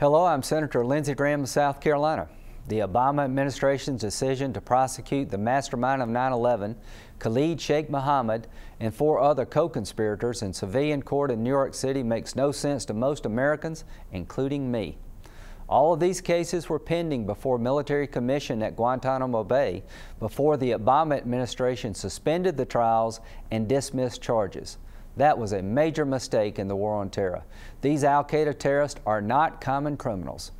Hello, I'm Senator Lindsey Graham of South Carolina. The Obama administration's decision to prosecute the mastermind of 9/11, Khalid Sheikh Mohammad, and 4 other co-conspirators in civilian court in New York City makes no sense to most Americans, including me. All of these cases were pending before military commission at Guantanamo Bay before the Obama administration suspended the trials and dismissed charges. That was a major mistake in the war on terror. These Al-Qaeda terrorists are not common criminals.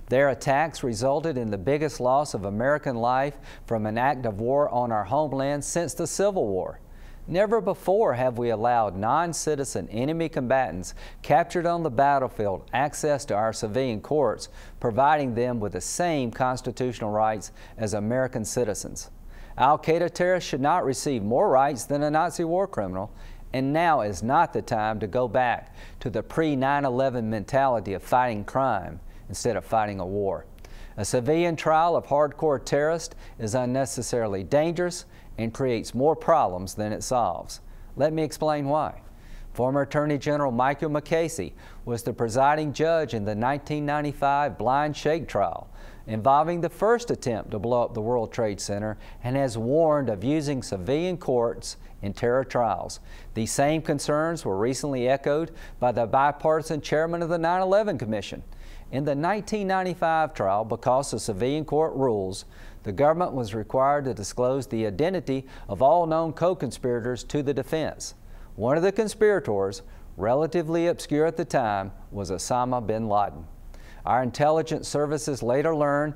Their attacks resulted in the biggest loss of American life from an act of war on our homeland since the Civil War. Never before have we allowed non-citizen enemy combatants captured on the battlefield access to our civilian courts, providing them with the same constitutional rights as American citizens. Al-Qaeda terrorists should not receive more rights than a Nazi war criminal, and now is not the time to go back to the pre-9/11 mentality of fighting crime instead of fighting a war. A civilian trial of hardcore terrorists is unnecessarily dangerous and creates more problems than it solves. Let me explain why. Former Attorney General Michael McCasey was the presiding judge in the 1995 Blind Sheikh trial involving the first attempt to blow up the World Trade Center, and has warned of using civilian courts in terror trials. These same concerns were recently echoed by the bipartisan chairman of the 9/11 Commission. In the 1995 trial, because of civilian court rules, the government was required to disclose the identity of all known co-conspirators to the defense. One of the conspirators, relatively obscure at the time, was Osama bin Laden. Our intelligence services later learned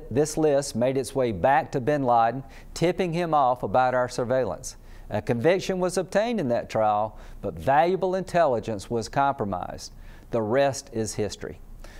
this list made its way back to bin Laden, tipping him off about our surveillance. A conviction was obtained in that trial, but valuable intelligence was compromised. The rest is history.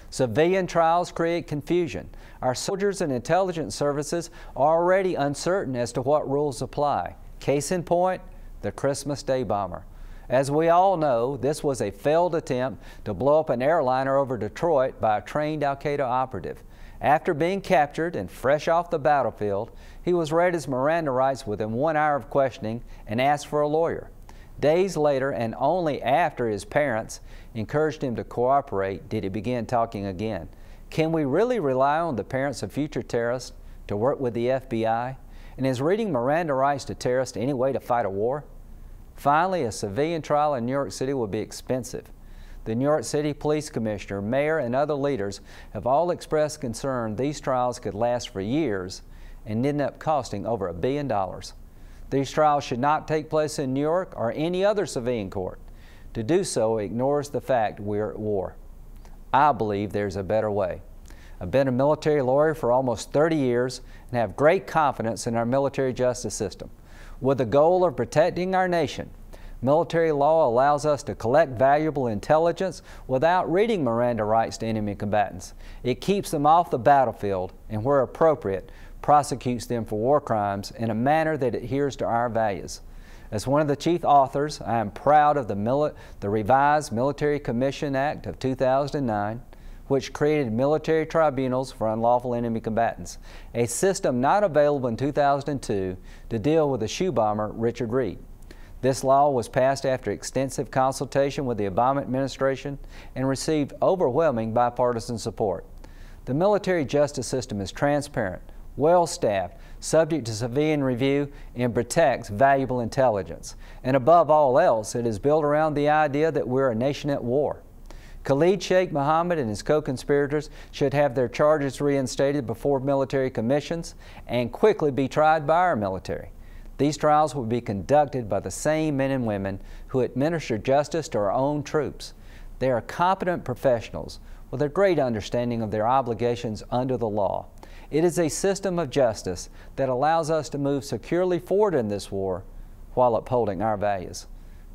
Civilian trials create confusion. Our soldiers and intelligence services are already uncertain as to what rules apply. Case in point, the Christmas Day bomber. As we all know, this was a failed attempt to blow up an airliner over Detroit by a trained Al-Qaeda operative. After being captured and fresh off the battlefield, he was read his Miranda rights within 1 hour of questioning and asked for a lawyer. Days later, and only after his parents encouraged him to cooperate, did he begin talking again. Can we really rely on the parents of future terrorists to work with the FBI? And is reading Miranda rights to terrorists any way to fight a war? Finally, a civilian trial in New York City will be expensive. The New York City Police Commissioner, Mayor, and other leaders have all expressed concern these trials could last for years and end up costing over $1 billion. These trials should not take place in New York or any other civilian court. To do so ignores the fact we're at war. I believe there's a better way. I've been a military lawyer for almost 30 years and have great confidence in our military justice system. With the goal of protecting our nation, military law allows us to collect valuable intelligence without reading Miranda rights to enemy combatants. It keeps them off the battlefield and, where appropriate, prosecutes them for war crimes in a manner that adheres to our values. As one of the chief authors, I am proud of the revised Military Commission Act of 2009, which created military tribunals for unlawful enemy combatants, a system not available in 2002 to deal with the shoe bomber Richard Reed. This law was passed after extensive consultation with the Obama administration and received overwhelming bipartisan support. The military justice system is transparent, well-staffed, subject to civilian review, and protects valuable intelligence. And above all else, it is built around the idea that we're a nation at war. Khalid Sheikh Mohammad and his co-conspirators should have their charges reinstated before military commissions and quickly be tried by our military. These trials will be conducted by the same men and women who administer justice to our own troops. They are competent professionals with a great understanding of their obligations under the law. It is a system of justice that allows us to move securely forward in this war while upholding our values.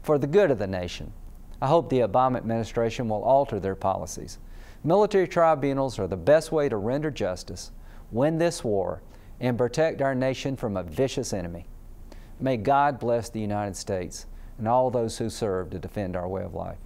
For the good of the nation, I hope the Obama administration will alter their policies. Military tribunals are the best way to render justice, win this war, and protect our nation from a vicious enemy. May God bless the United States and all those who serve to defend our way of life.